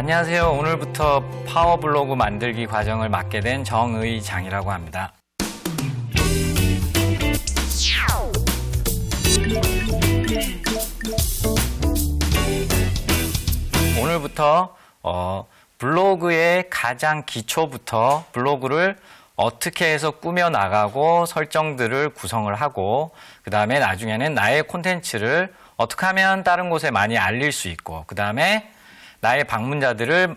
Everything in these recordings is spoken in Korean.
안녕하세요. 오늘부터 파워블로그 만들기 과정을 맡게 된 정의장이라고 합니다. 오늘부터 블로그의 가장 기초부터 블로그를 어떻게 해서 꾸며나가고 설정들을 구성을 하고 그 다음에 나중에는 나의 콘텐츠를 어떻게 하면 다른 곳에 많이 알릴 수 있고 그 다음에 나의 방문자들을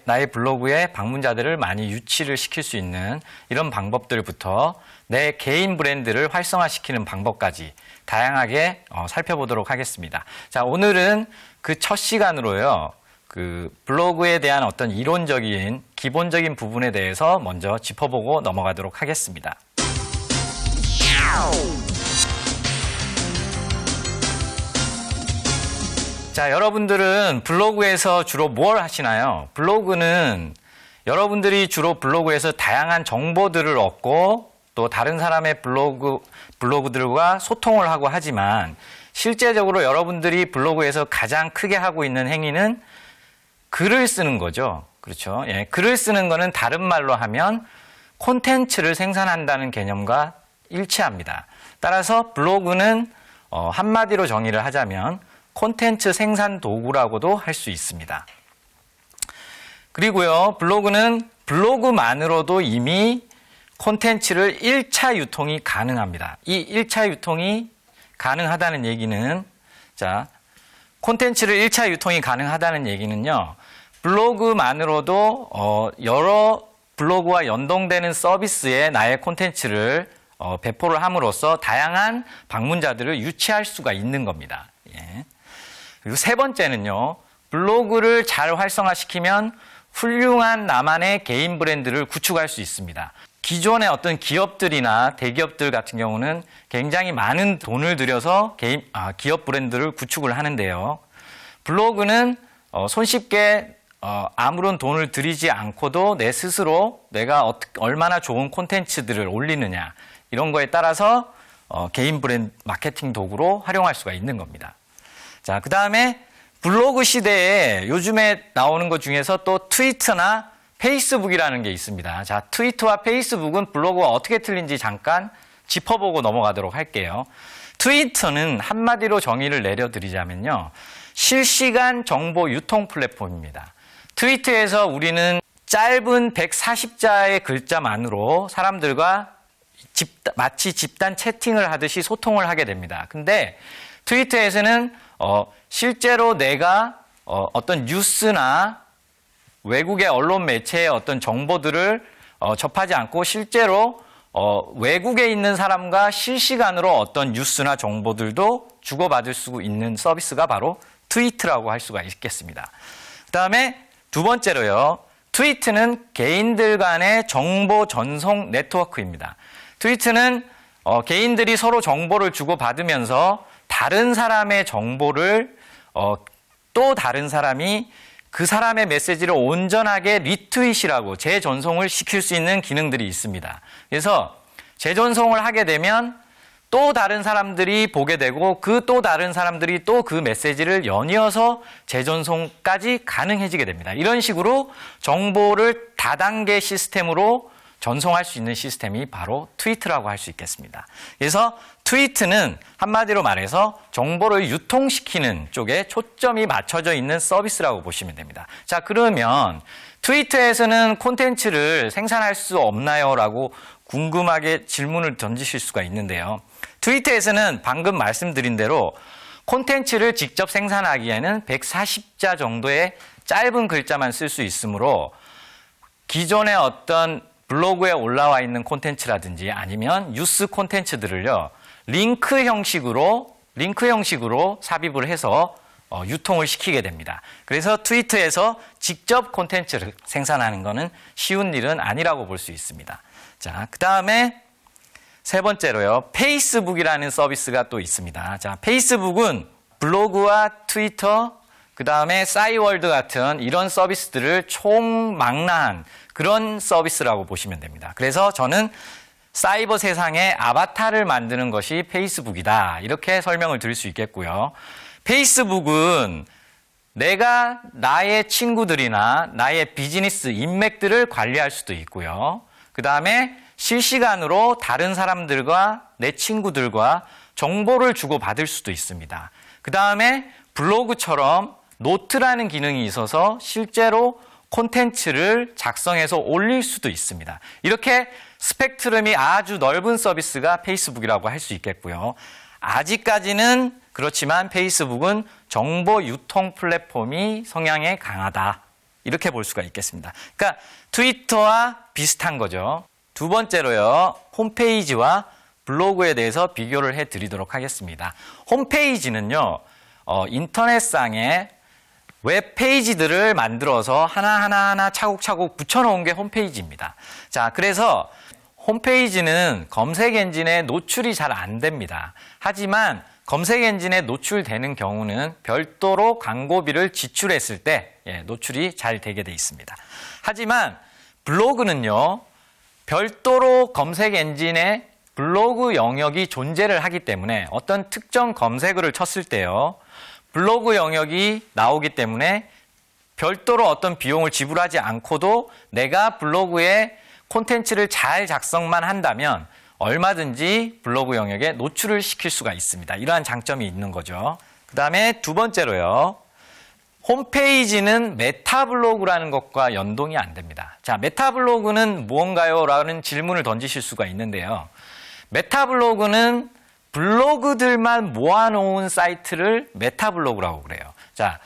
나의 블로그에 방문자들을 많이 유치를 시킬 수 있는 이런 방법들부터 내 개인 브랜드를 활성화시키는 방법까지 다양하게 살펴보도록 하겠습니다. 자, 오늘은 그 첫 시간으로요. 그 블로그에 대한 어떤 이론적인 기본적인 부분에 대해서 먼저 짚어보고 넘어가도록 하겠습니다. 자, 여러분들은 블로그에서 주로 뭘 하시나요? 블로그는 여러분들이 주로 블로그에서 다양한 정보들을 얻고 또 다른 사람의 블로그들과 소통을 하고 하지만 실제적으로 여러분들이 블로그에서 가장 크게 하고 있는 행위는 글을 쓰는 거죠. 그렇죠? 예, 글을 쓰는 거는 다른 말로 하면 콘텐츠를 생산한다는 개념과 일치합니다. 따라서 블로그는 한마디로 정의를 하자면 콘텐츠 생산 도구라고도 할 수 있습니다. 그리고요, 블로그는 블로그만으로도 이미 콘텐츠를 1차 유통이 가능합니다. 이 1차 유통이 가능하다는 얘기는, 자, 콘텐츠를 1차 유통이 가능하다는 얘기는요, 블로그만으로도 여러 블로그와 연동되는 서비스에 나의 콘텐츠를 배포를 함으로써 다양한 방문자들을 유치할 수가 있는 겁니다. 예. 그리고 세 번째는요, 블로그를 잘 활성화시키면 훌륭한 나만의 개인 브랜드를 구축할 수 있습니다. 기존의 어떤 기업들이나 대기업들 같은 경우는 굉장히 많은 돈을 들여서 기업 브랜드를 구축을 하는데요. 블로그는 손쉽게 아무런 돈을 들이지 않고도 내 스스로 내가 얼마나 좋은 콘텐츠들을 올리느냐 이런 거에 따라서 개인 브랜드 마케팅 도구로 활용할 수가 있는 겁니다. 자, 그 다음에 블로그 시대에 요즘에 나오는 것 중에서 또 트위터나 페이스북이라는 게 있습니다. 자, 트위터와 페이스북은 블로그가 어떻게 틀린지 잠깐 짚어보고 넘어가도록 할게요. 트위터는 한마디로 정의를 내려드리자면요, 실시간 정보 유통 플랫폼입니다. 트위터에서 우리는 짧은 140자의 글자만으로 사람들과 마치 집단 채팅을 하듯이 소통을 하게 됩니다. 근데 트위터에서는 실제로 내가 어떤 뉴스나 외국의 언론 매체의 어떤 정보들을 접하지 않고 실제로 외국에 있는 사람과 실시간으로 어떤 뉴스나 정보들도 주고받을 수 있는 서비스가 바로 트위터라고 할 수가 있겠습니다. 그 다음에 두 번째로요, 트위터는 개인들 간의 정보 전송 네트워크입니다. 트위터는 개인들이 서로 정보를 주고받으면서 다른 사람의 정보를 또 다른 사람이 그 사람의 메시지를 온전하게 리트윗이라고 재전송을 시킬 수 있는 기능들이 있습니다. 그래서 재전송을 하게 되면 또 다른 사람들이 보게 되고 그 또 다른 사람들이 또 그 메시지를 연이어서 재전송까지 가능해지게 됩니다. 이런 식으로 정보를 다단계 시스템으로 전송할 수 있는 시스템이 바로 트위터라고 할 수 있겠습니다. 그래서 트위터는 한마디로 말해서 정보를 유통시키는 쪽에 초점이 맞춰져 있는 서비스라고 보시면 됩니다. 자, 그러면 트위터에서는 콘텐츠를 생산할 수 없나요? 라고 궁금하게 질문을 던지실 수가 있는데요. 트위터에서는 방금 말씀드린 대로 콘텐츠를 직접 생산하기에는 140자 정도의 짧은 글자만 쓸 수 있으므로 기존의 어떤 블로그에 올라와 있는 콘텐츠라든지 아니면 뉴스 콘텐츠들을요, 링크 형식으로 삽입을 해서 유통을 시키게 됩니다. 그래서 트위터에서 직접 콘텐츠를 생산하는 것은 쉬운 일은 아니라고 볼 수 있습니다. 자, 그 다음에 세 번째로요, 페이스북이라는 서비스가 또 있습니다. 자, 페이스북은 블로그와 트위터, 그 다음에 싸이월드 같은 이런 서비스들을 총망라한 그런 서비스라고 보시면 됩니다. 그래서 저는 사이버 세상에 아바타를 만드는 것이 페이스북이다, 이렇게 설명을 드릴 수 있겠고요. 페이스북은 내가 나의 친구들이나 나의 비즈니스 인맥들을 관리할 수도 있고요. 그 다음에 실시간으로 다른 사람들과 내 친구들과 정보를 주고받을 수도 있습니다. 그 다음에 블로그처럼 노트라는 기능이 있어서 실제로 콘텐츠를 작성해서 올릴 수도 있습니다. 이렇게 스펙트럼이 아주 넓은 서비스가 페이스북이라고 할 수 있겠고요. 아직까지는 그렇지만 페이스북은 정보 유통 플랫폼이 성향에 강하다. 이렇게 볼 수가 있겠습니다. 그러니까 트위터와 비슷한 거죠. 두 번째로요. 홈페이지와 블로그에 대해서 비교를 해드리도록 하겠습니다. 홈페이지는요. 인터넷상에 웹페이지들을 만들어서 하나하나 차곡차곡 붙여놓은 게 홈페이지입니다. 자, 그래서 홈페이지는 검색 엔진에 노출이 잘 안 됩니다. 하지만 검색 엔진에 노출되는 경우는 별도로 광고비를 지출했을 때 노출이 잘 되게 돼 있습니다. 하지만 블로그는요, 별도로 검색 엔진에 블로그 영역이 존재를 하기 때문에 어떤 특정 검색어를 쳤을 때요, 블로그 영역이 나오기 때문에 별도로 어떤 비용을 지불하지 않고도 내가 블로그에 콘텐츠를 잘 작성만 한다면 얼마든지 블로그 영역에 노출을 시킬 수가 있습니다. 이러한 장점이 있는 거죠. 그 다음에 두 번째로요. 홈페이지는 메타블로그라는 것과 연동이 안 됩니다. 자, 메타블로그는 무언가요? 라는 질문을 던지실 수가 있는데요. 메타블로그는 블로그들만 모아놓은 사이트를 메타블로그라고 그래요. 자,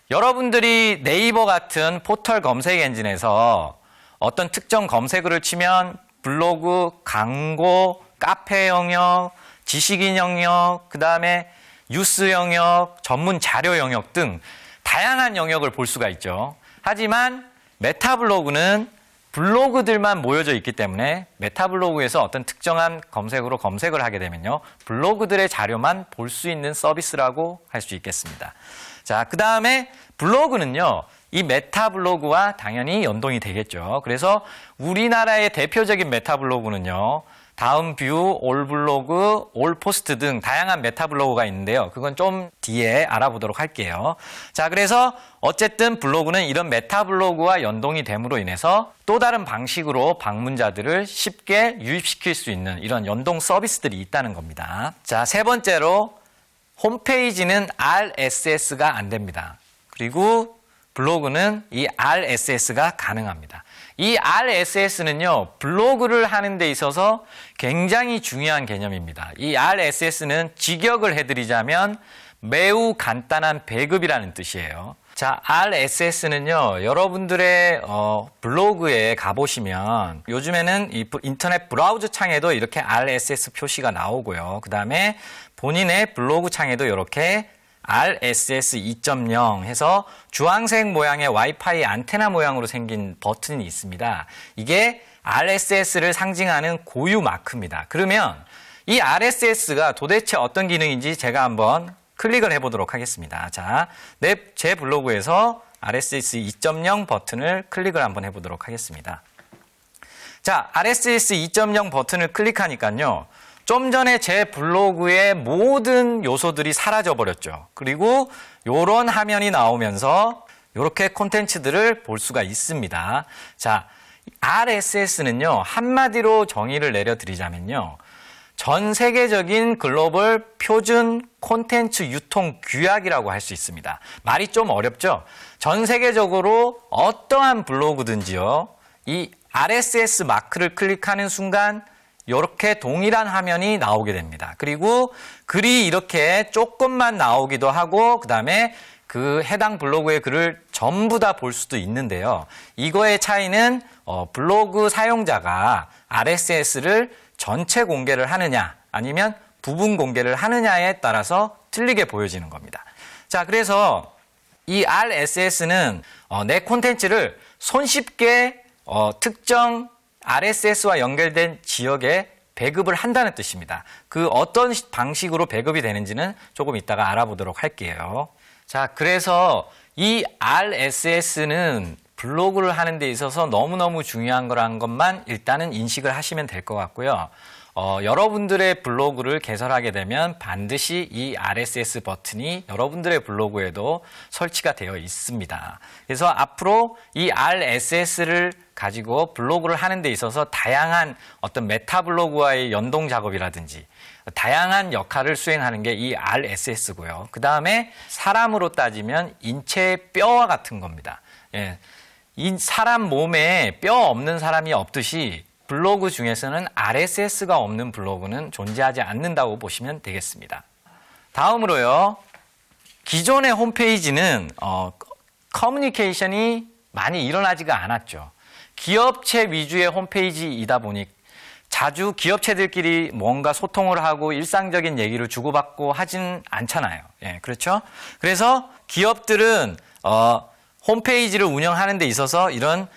여러분들이 네이버 같은 포털 검색 엔진에서 어떤 특정 검색어를 치면 블로그, 광고, 카페 영역, 지식인 영역, 그 다음에 뉴스 영역, 전문 자료 영역 등 다양한 영역을 볼 수가 있죠. 하지만 메타블로그는 블로그들만 모여져 있기 때문에 메타블로그에서 어떤 특정한 검색으로 검색을 하게 되면요, 블로그들의 자료만 볼 수 있는 서비스라고 할 수 있겠습니다. 자, 그 다음에 블로그는요, 이 메타블로그와 당연히 연동이 되겠죠. 그래서 우리나라의 대표적인 메타블로그는요, 다음뷰, 올블로그, 올포스트 등 다양한 메타블로그가 있는데요. 그건 좀 뒤에 알아보도록 할게요. 자, 그래서 어쨌든 블로그는 이런 메타블로그와 연동이 됨으로 인해서 또 다른 방식으로 방문자들을 쉽게 유입시킬 수 있는 이런 연동 서비스들이 있다는 겁니다. 자, 세 번째로 홈페이지는 RSS가 안 됩니다. 그리고 블로그는 이 RSS가 가능합니다. 이 RSS는요, 블로그를 하는 데 있어서 굉장히 중요한 개념입니다. 이 RSS는 직역을 해드리자면 매우 간단한 배급이라는 뜻이에요. 자, RSS는요, 여러분들의 블로그에 가보시면 요즘에는 이 인터넷 브라우저 창에도 이렇게 RSS 표시가 나오고요. 그 다음에 본인의 블로그 창에도 이렇게 RSS 2.0 해서 주황색 모양의 와이파이 안테나 모양으로 생긴 버튼이 있습니다. 이게 RSS를 상징하는 고유 마크입니다. 그러면 이 RSS가 도대체 어떤 기능인지 제가 한번 클릭을 해보도록 하겠습니다. 자, 제 블로그에서 RSS 2.0 버튼을 클릭을 한번 해보도록 하겠습니다. 자, RSS 2.0 버튼을 클릭하니까요, 좀 전에 제 블로그의 모든 요소들이 사라져 버렸죠. 그리고 이런 화면이 나오면서 이렇게 콘텐츠들을 볼 수가 있습니다. 자, RSS는요, 한마디로 정의를 내려드리자면요, 전 세계적인 글로벌 표준 콘텐츠 유통 규약이라고 할 수 있습니다. 말이 좀 어렵죠? 전 세계적으로 어떠한 블로그든지요, 이 RSS 마크를 클릭하는 순간 이렇게 동일한 화면이 나오게 됩니다. 그리고 글이 이렇게 조금만 나오기도 하고, 그 다음에 그 해당 블로그의 글을 전부 다 볼 수도 있는데요. 이거의 차이는 블로그 사용자가 RSS를 전체 공개를 하느냐 아니면 부분 공개를 하느냐에 따라서 틀리게 보여지는 겁니다. 자, 그래서 이 RSS는 내 콘텐츠를 손쉽게 특정 RSS와 연결된 지역에 배급을 한다는 뜻입니다. 그 어떤 방식으로 배급이 되는지는 조금 이따가 알아보도록 할게요. 자, 그래서 이 RSS는 블로그를 하는 데 있어서 너무너무 중요한 거라는 것만 일단은 인식을 하시면 될 것 같고요. 여러분들의 블로그를 개설하게 되면 반드시 이 RSS 버튼이 여러분들의 블로그에도 설치가 되어 있습니다. 그래서 앞으로 이 RSS를 가지고 블로그를 하는 데 있어서 다양한 어떤 메타 블로그와의 연동 작업이라든지 다양한 역할을 수행하는 게 이 RSS고요. 그 다음에 사람으로 따지면 인체의 뼈와 같은 겁니다. 예. 이 사람 몸에 뼈 없는 사람이 없듯이 블로그 중에서는 RSS가 없는 블로그는 존재하지 않는다고 보시면 되겠습니다. 다음으로요. 기존의 홈페이지는 커뮤니케이션이 많이 일어나지가 않았죠. 기업체 위주의 홈페이지이다 보니 자주 기업체들끼리 뭔가 소통을 하고 일상적인 얘기를 주고받고 하진 않잖아요. 예, 그렇죠? 그래서 기업들은 홈페이지를 운영하는 데 있어서 이런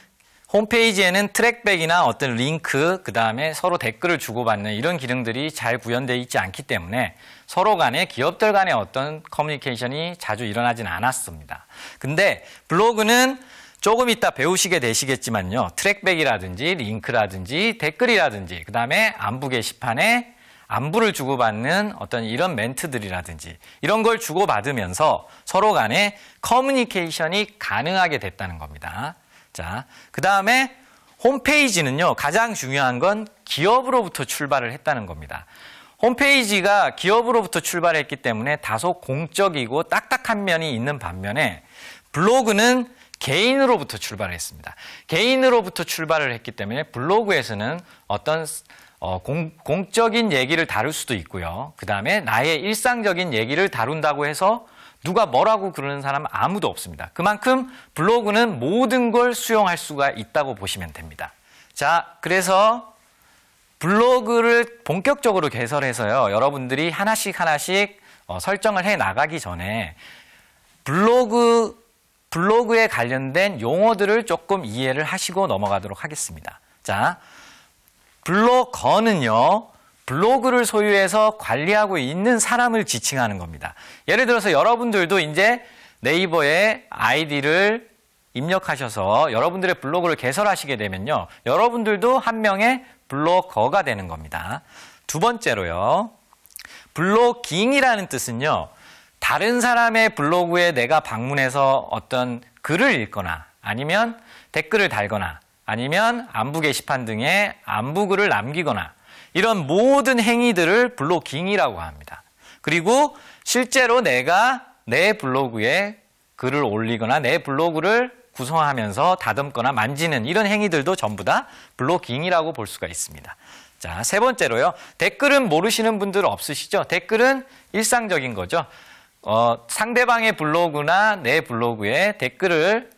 홈페이지에는 트랙백이나 어떤 링크, 그 다음에 서로 댓글을 주고받는 이런 기능들이 잘 구현되어 있지 않기 때문에 서로 간에 기업들 간의 어떤 커뮤니케이션이 자주 일어나진 않았습니다. 근데 블로그는 조금 이따 배우시게 되시겠지만요. 트랙백이라든지 링크라든지 댓글이라든지 그 다음에 안부 게시판에 안부를 주고받는 어떤 이런 멘트들이라든지 이런 걸 주고받으면서 서로 간에 커뮤니케이션이 가능하게 됐다는 겁니다. 자, 그 다음에 홈페이지는요. 가장 중요한 건 기업으로부터 출발을 했다는 겁니다. 홈페이지가 기업으로부터 출발했기 때문에 다소 공적이고 딱딱한 면이 있는 반면에 블로그는 개인으로부터 출발했습니다. 개인으로부터 출발을 했기 때문에 블로그에서는 어떤 공적인 얘기를 다룰 수도 있고요. 그 다음에 나의 일상적인 얘기를 다룬다고 해서 누가 뭐라고 그러는 사람은 아무도 없습니다. 그만큼 블로그는 모든 걸 수용할 수가 있다고 보시면 됩니다. 자, 그래서 블로그를 본격적으로 개설해서요. 여러분들이 하나씩 설정을 해 나가기 전에 블로그에 관련된 용어들을 조금 이해를 하시고 넘어가도록 하겠습니다. 자, 블로거는요. 블로그를 소유해서 관리하고 있는 사람을 지칭하는 겁니다. 예를 들어서 여러분들도 이제 네이버에 아이디를 입력하셔서 여러분들의 블로그를 개설하시게 되면요. 여러분들도 한 명의 블로거가 되는 겁니다. 두 번째로요. 블로깅이라는 뜻은요. 다른 사람의 블로그에 내가 방문해서 어떤 글을 읽거나 아니면 댓글을 달거나 아니면 안부 게시판 등에 안부글을 남기거나 이런 모든 행위들을 블로깅이라고 합니다. 그리고 실제로 내가 내 블로그에 글을 올리거나 내 블로그를 구성하면서 다듬거나 만지는 이런 행위들도 전부 다 블로깅이라고 볼 수가 있습니다. 자, 세 번째로요. 댓글은 모르시는 분들 없으시죠? 댓글은 일상적인 거죠. 상대방의 블로그나 내 블로그에 댓글을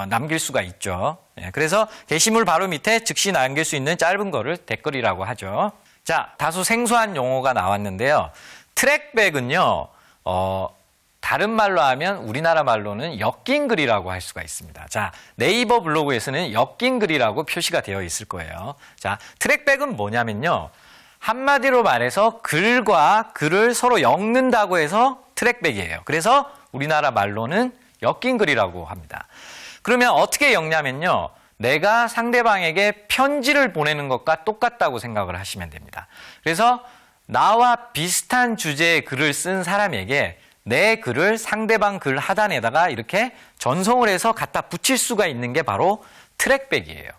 남길 수가 있죠. 예, 그래서 게시물 바로 밑에 즉시 남길 수 있는 짧은 거를 댓글이라고 하죠. 자, 다소 생소한 용어가 나왔는데요. 트랙백은요, 다른 말로 하면 우리나라 말로는 엮인 글이라고 할 수가 있습니다. 자, 네이버 블로그에서는 엮인 글이라고 표시가 되어 있을 거예요. 자, 트랙백은 뭐냐면요. 한마디로 말해서 글과 글을 서로 엮는다고 해서 트랙백이에요. 그래서 우리나라 말로는 엮인 글이라고 합니다. 그러면 어떻게 엮냐면요. 내가 상대방에게 편지를 보내는 것과 똑같다고 생각을 하시면 됩니다. 그래서 나와 비슷한 주제의 글을 쓴 사람에게 내 글을 상대방 글 하단에다가 이렇게 전송을 해서 갖다 붙일 수가 있는 게 바로 트랙백이에요.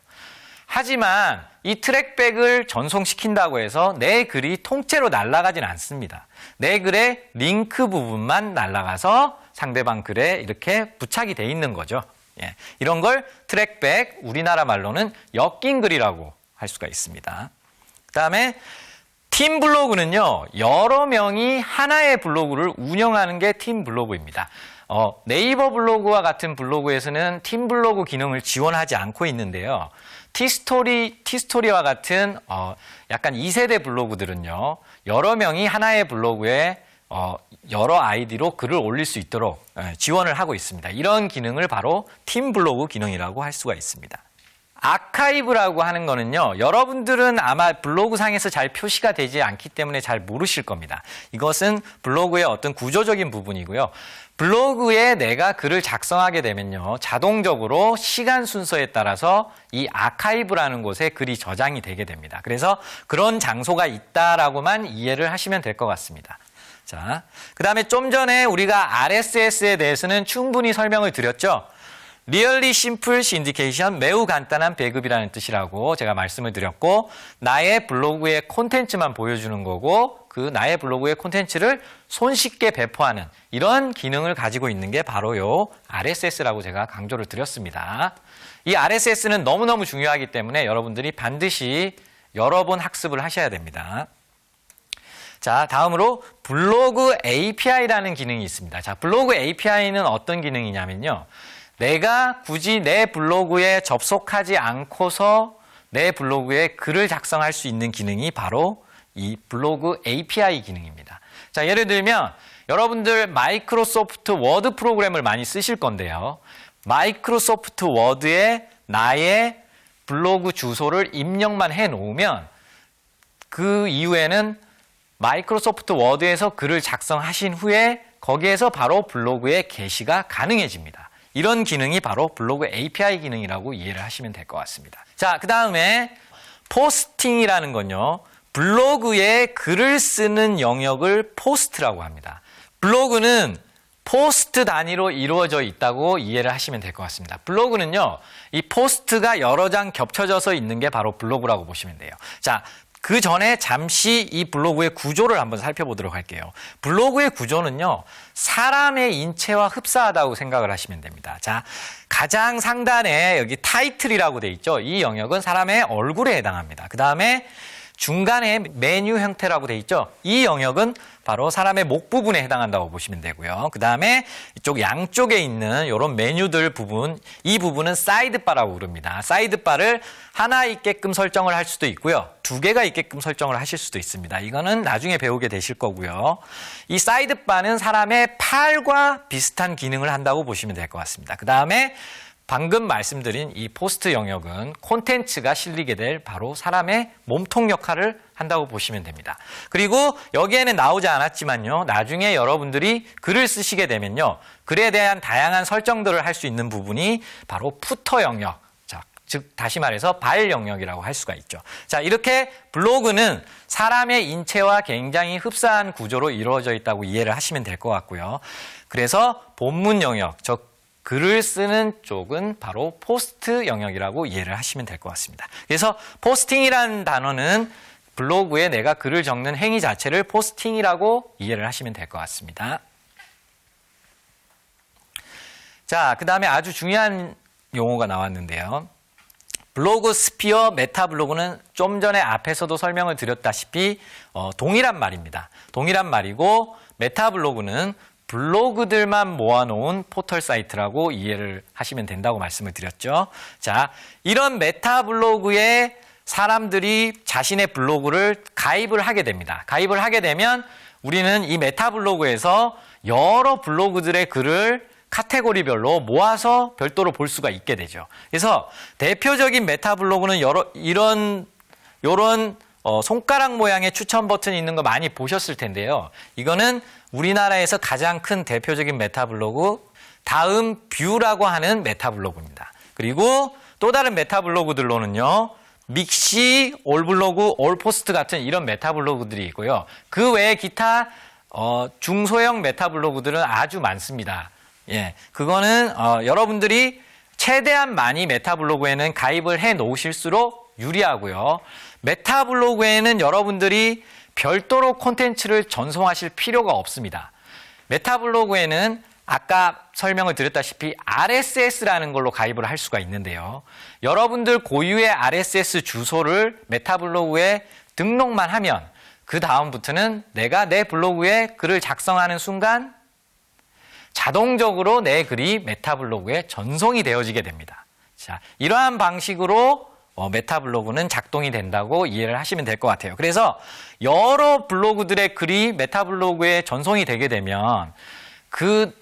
하지만 이 트랙백을 전송시킨다고 해서 내 글이 통째로 날아가진 않습니다. 내 글의 링크 부분만 날아가서 상대방 글에 이렇게 부착이 돼 있는 거죠. 예, 이런 걸 트랙백, 우리나라 말로는 엮인 글이라고 할 수가 있습니다. 그 다음에 팀 블로그는요, 여러 명이 하나의 블로그를 운영하는 게 팀 블로그입니다. 네이버 블로그와 같은 블로그에서는 팀 블로그 기능을 지원하지 않고 있는데요. 티스토리와 같은 약간 2세대 블로그들은요, 여러 명이 하나의 블로그에 여러 아이디로 글을 올릴 수 있도록 지원을 하고 있습니다. 이런 기능을 바로 팀 블로그 기능이라고 할 수가 있습니다. 아카이브라고 하는 거는요, 여러분들은 아마 블로그 상에서 잘 표시가 되지 않기 때문에 잘 모르실 겁니다. 이것은 블로그의 어떤 구조적인 부분이고요. 블로그에 내가 글을 작성하게 되면요, 자동적으로 시간 순서에 따라서 이 아카이브라는 곳에 글이 저장이 되게 됩니다. 그래서 그런 장소가 있다라고만 이해를 하시면 될 것 같습니다. 자, 그 다음에 좀 전에 우리가 RSS에 대해서는 충분히 설명을 드렸죠. Really Simple Syndication, 매우 간단한 배급이라는 뜻이라고 제가 말씀을 드렸고, 나의 블로그의 콘텐츠만 보여주는 거고, 그 나의 블로그의 콘텐츠를 손쉽게 배포하는 이런 기능을 가지고 있는 게 바로 요 RSS라고 제가 강조를 드렸습니다. 이 RSS는 너무너무 중요하기 때문에 여러분들이 반드시 여러 번 학습을 하셔야 됩니다. 자, 다음으로 블로그 API라는 기능이 있습니다. 자, 블로그 API는 어떤 기능이냐면요, 내가 굳이 내 블로그에 접속하지 않고서 내 블로그에 글을 작성할 수 있는 기능이 바로 이 블로그 API 기능입니다. 자, 예를 들면 여러분들 마이크로소프트 워드 프로그램을 많이 쓰실 건데요. 마이크로소프트 워드에 나의 블로그 주소를 입력만 해 놓으면 그 이후에는 마이크로소프트 워드에서 글을 작성하신 후에 거기에서 바로 블로그에 게시가 가능해집니다. 이런 기능이 바로 블로그 API 기능이라고 이해를 하시면 될 것 같습니다. 자, 그 다음에 포스팅이라는 건요, 블로그에 글을 쓰는 영역을 포스트라고 합니다. 블로그는 포스트 단위로 이루어져 있다고 이해를 하시면 될 것 같습니다. 블로그는요, 이 포스트가 여러 장 겹쳐져서 있는 게 바로 블로그라고 보시면 돼요. 자, 그 전에 잠시 이 블로그의 구조를 한번 살펴보도록 할게요. 블로그의 구조는요, 사람의 인체와 흡사하다고 생각을 하시면 됩니다. 자, 가장 상단에 여기 타이틀이라고 돼 있죠. 이 영역은 사람의 얼굴에 해당합니다. 그 다음에 중간에 메뉴 형태라고 돼 있죠. 이 영역은 바로 사람의 목 부분에 해당한다고 보시면 되고요. 그 다음에 이쪽 양쪽에 있는 이런 메뉴들 부분, 이 부분은 사이드바라고 부릅니다. 사이드바를 하나 있게끔 설정을 할 수도 있고요. 두 개가 있게끔 설정을 하실 수도 있습니다. 이거는 나중에 배우게 되실 거고요. 이 사이드바는 사람의 팔과 비슷한 기능을 한다고 보시면 될 것 같습니다. 그 다음에 방금 말씀드린 이 포스트 영역은 콘텐츠가 실리게 될 바로 사람의 몸통 역할을 한다고 보시면 됩니다. 그리고 여기에는 나오지 않았지만요, 나중에 여러분들이 글을 쓰시게 되면요, 글에 대한 다양한 설정들을 할 수 있는 부분이 바로 푸터 영역, 자, 즉 다시 말해서 발 영역이라고 할 수가 있죠. 자, 이렇게 블로그는 사람의 인체와 굉장히 흡사한 구조로 이루어져 있다고 이해를 하시면 될 것 같고요. 그래서 본문 영역, 즉 글을 쓰는 쪽은 바로 포스트 영역이라고 이해를 하시면 될 것 같습니다. 그래서 포스팅이라는 단어는 블로그에 내가 글을 적는 행위 자체를 포스팅이라고 이해를 하시면 될 것 같습니다. 자, 그 다음에 아주 중요한 용어가 나왔는데요. 블로그 스피어, 메타 블로그는 좀 전에 앞에서도 설명을 드렸다시피 동일한 말입니다. 동일한 말이고, 메타 블로그는 블로그들만 모아놓은 포털 사이트라고 이해를 하시면 된다고 말씀을 드렸죠. 자, 이런 메타 블로그에 사람들이 자신의 블로그를 가입을 하게 됩니다. 가입을 하게 되면 우리는 이 메타 블로그에서 여러 블로그들의 글을 카테고리별로 모아서 별도로 볼 수가 있게 되죠. 그래서 대표적인 메타 블로그는 이런 손가락 모양의 추천 버튼이 있는 거 많이 보셨을 텐데요. 이거는 우리나라에서 가장 큰 대표적인 메타 블로그, 다음 뷰라고 하는 메타 블로그입니다. 그리고 또 다른 메타 블로그들로는요, 믹시, 올블로그, 올포스트 같은 이런 메타 블로그들이 있고요. 그 외에 기타 중소형 메타 블로그들은 아주 많습니다. 예, 그거는 여러분들이 최대한 많이 메타 블로그에는 가입을 해 놓으실수록 유리하고요. 메타 블로그에는 여러분들이 별도로 콘텐츠를 전송하실 필요가 없습니다. 메타 블로그에는 아까 설명을 드렸다시피 RSS라는 걸로 가입을 할 수가 있는데요. 여러분들 고유의 RSS 주소를 메타 블로그에 등록만 하면 그 다음부터는 내가 내 블로그에 글을 작성하는 순간 자동적으로 내 글이 메타 블로그에 전송이 되어지게 됩니다. 자, 이러한 방식으로 메타 블로그는 작동이 된다고 이해를 하시면 될 것 같아요. 그래서 여러 블로그들의 글이 메타 블로그에 전송이 되게 되면 그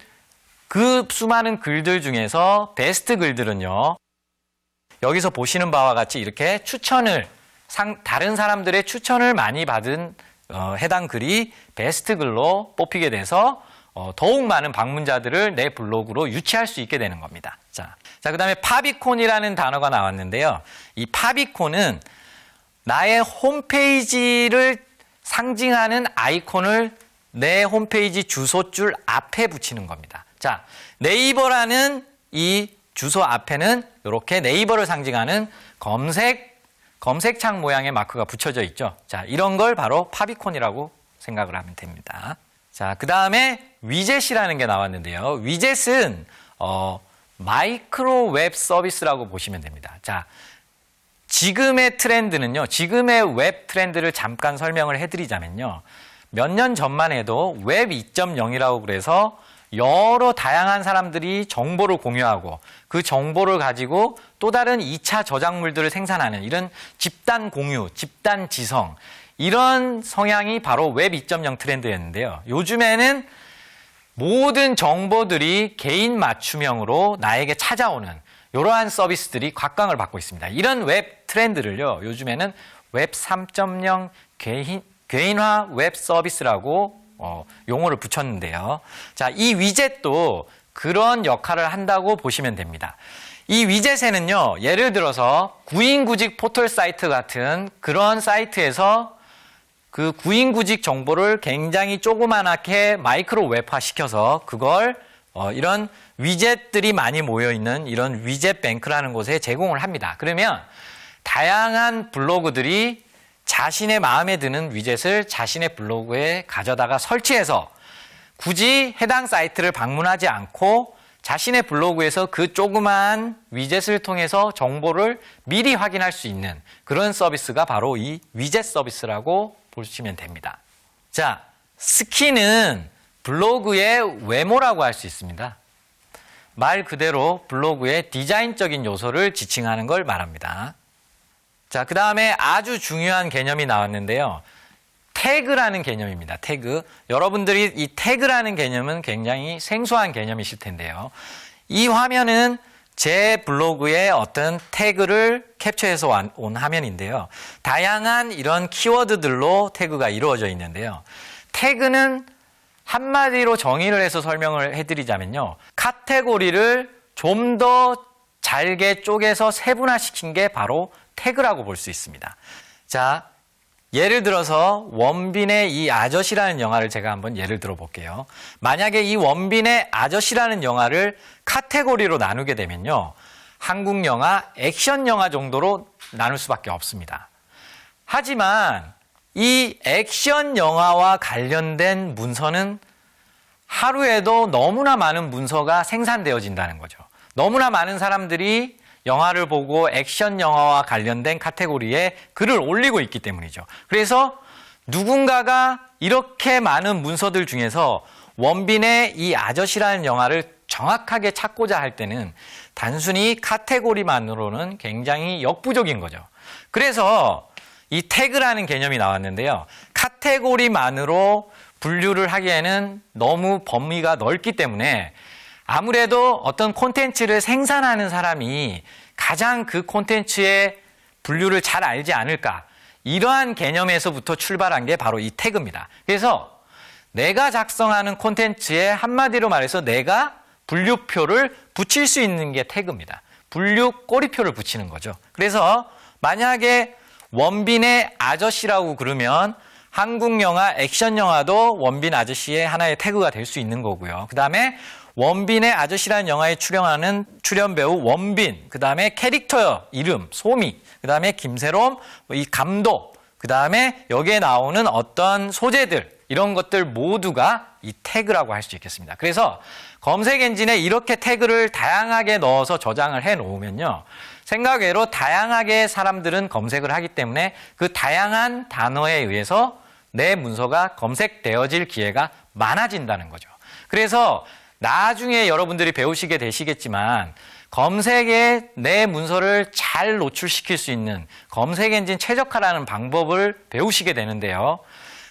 수많은 글들 중에서 베스트 글들은요, 여기서 보시는 바와 같이 이렇게 다른 사람들의 추천을 많이 받은 해당 글이 베스트 글로 뽑히게 돼서 더욱 많은 방문자들을 내 블로그로 유치할 수 있게 되는 겁니다. 자, 그다음에 파비콘이라는 단어가 나왔는데요. 이 파비콘은 나의 홈페이지를 상징하는 아이콘을 내 홈페이지 주소줄 앞에 붙이는 겁니다. 자, 네이버라는 이 주소 앞에는 이렇게 네이버를 상징하는 검색창 모양의 마크가 붙여져 있죠. 자, 이런 걸 바로 파비콘이라고 생각을 하면 됩니다. 자, 그 다음에 위젯이라는 게 나왔는데요. 위젯은 마이크로 웹 서비스라고 보시면 됩니다. 자, 지금의 트렌드는요. 지금의 웹 트렌드를 잠깐 설명을 해드리자면요. 몇 년 전만 해도 웹 2.0이라고 그래서 여러 다양한 사람들이 정보를 공유하고 그 정보를 가지고 또 다른 2차 저작물들을 생산하는 이런 집단 공유, 집단 지성 이런 성향이 바로 웹 2.0 트렌드였는데요. 요즘에는 모든 정보들이 개인 맞춤형으로 나에게 찾아오는 이러한 서비스들이 곽광을 받고 있습니다. 이런 웹 트렌드를요. 요즘에는 웹 3.0 개인화 웹 서비스라고 용어를 붙였는데요. 자, 이 위젯도 그런 역할을 한다고 보시면 됩니다. 이 위젯에는요, 예를 들어서 구인구직 포털 사이트 같은 그런 사이트에서 그 구인구직 정보를 굉장히 조그만하게 마이크로 웹화 시켜서 그걸 이런 위젯들이 많이 모여있는 이런 위젯 뱅크라는 곳에 제공을 합니다. 그러면 다양한 블로그들이 자신의 마음에 드는 위젯을 자신의 블로그에 가져다가 설치해서 굳이 해당 사이트를 방문하지 않고 자신의 블로그에서 그 조그만 위젯을 통해서 정보를 미리 확인할 수 있는 그런 서비스가 바로 이 위젯 서비스라고 보시면 됩니다. 자, 스킨은 블로그의 외모라고 할 수 있습니다. 말 그대로 블로그의 디자인적인 요소를 지칭하는 걸 말합니다. 자, 그 다음에 아주 중요한 개념이 나왔는데요. 태그라는 개념입니다. 태그. 여러분들이 이 태그라는 개념은 굉장히 생소한 개념이실 텐데요. 이 화면은 제 블로그에 어떤 태그를 캡처해서 온 화면인데요. 다양한 이런 키워드들로 태그가 이루어져 있는데요. 태그는 한마디로 정의를 해서 설명을 해드리자면요. 카테고리를 좀 더 잘게 쪼개서 세분화시킨 게 바로 태그라고 볼 수 있습니다. 자, 예를 들어서 원빈의 이 아저씨라는 영화를 제가 한번 예를 들어 볼게요. 만약에 이 원빈의 아저씨라는 영화를 카테고리로 나누게 되면요. 한국 영화, 액션 영화 정도로 나눌 수밖에 없습니다. 하지만 이 액션 영화와 관련된 문서는 하루에도 너무나 많은 문서가 생산되어진다는 거죠. 너무나 많은 사람들이 영화를 보고 액션 영화와 관련된 카테고리에 글을 올리고 있기 때문이죠. 그래서 누군가가 이렇게 많은 문서들 중에서 원빈의 이 아저씨라는 영화를 정확하게 찾고자 할 때는 단순히 카테고리만으로는 굉장히 역부족인 거죠. 그래서 이 태그라는 개념이 나왔는데요. 카테고리만으로 분류를 하기에는 너무 범위가 넓기 때문에 아무래도 어떤 콘텐츠를 생산하는 사람이 가장 그 콘텐츠의 분류를 잘 알지 않을까. 이러한 개념에서부터 출발한 게 바로 이 태그입니다. 그래서 내가 작성하는 콘텐츠에 한마디로 말해서 내가 분류표를 붙일 수 있는 게 태그입니다. 분류 꼬리표를 붙이는 거죠. 그래서 만약에 원빈의 아저씨라고 그러면 한국 영화, 액션 영화도 원빈 아저씨의 하나의 태그가 될 수 있는 거고요. 그 다음에 원빈의 아저씨라는 영화에 출연하는 출연 배우 원빈, 그 다음에 캐릭터 이름 소미, 그 다음에 김세롬, 이 감독, 그 다음에 여기에 나오는 어떤 소재들 이런 것들 모두가 이 태그라고 할 수 있겠습니다. 그래서 검색 엔진에 이렇게 태그를 다양하게 넣어서 저장을 해 놓으면요. 생각외로 다양하게 사람들은 검색을 하기 때문에 그 다양한 단어에 의해서 내 문서가 검색되어질 기회가 많아진다는 거죠. 그래서 나중에 여러분들이 배우시게 되시겠지만 검색에 내 문서를 잘 노출시킬 수 있는 검색 엔진 최적화라는 방법을 배우시게 되는데요.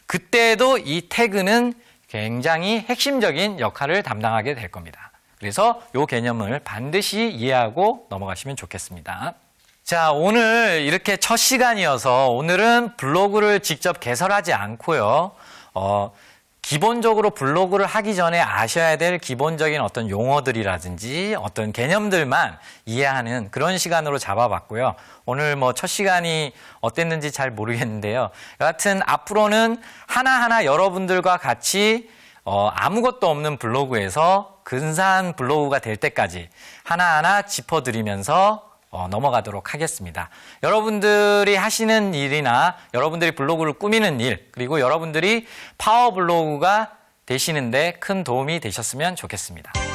그때도 이 태그는 굉장히 핵심적인 역할을 담당하게 될 겁니다. 그래서 이 개념을 반드시 이해하고 넘어가시면 좋겠습니다. 자, 오늘 이렇게 첫 시간이어서 오늘은 블로그를 직접 개설하지 않고요. 기본적으로 블로그를 하기 전에 아셔야 될 기본적인 어떤 용어들이라든지 어떤 개념들만 이해하는 그런 시간으로 잡아봤고요. 오늘 뭐 첫 시간이 어땠는지 잘 모르겠는데요. 여하튼 앞으로는 하나하나 여러분들과 같이 아무것도 없는 블로그에서 근사한 블로그가 될 때까지 하나하나 짚어드리면서 넘어가도록 하겠습니다. 여러분들이 하시는 일이나 여러분들이 블로그를 꾸미는 일, 그리고 여러분들이 파워 블로그가 되시는데 큰 도움이 되셨으면 좋겠습니다.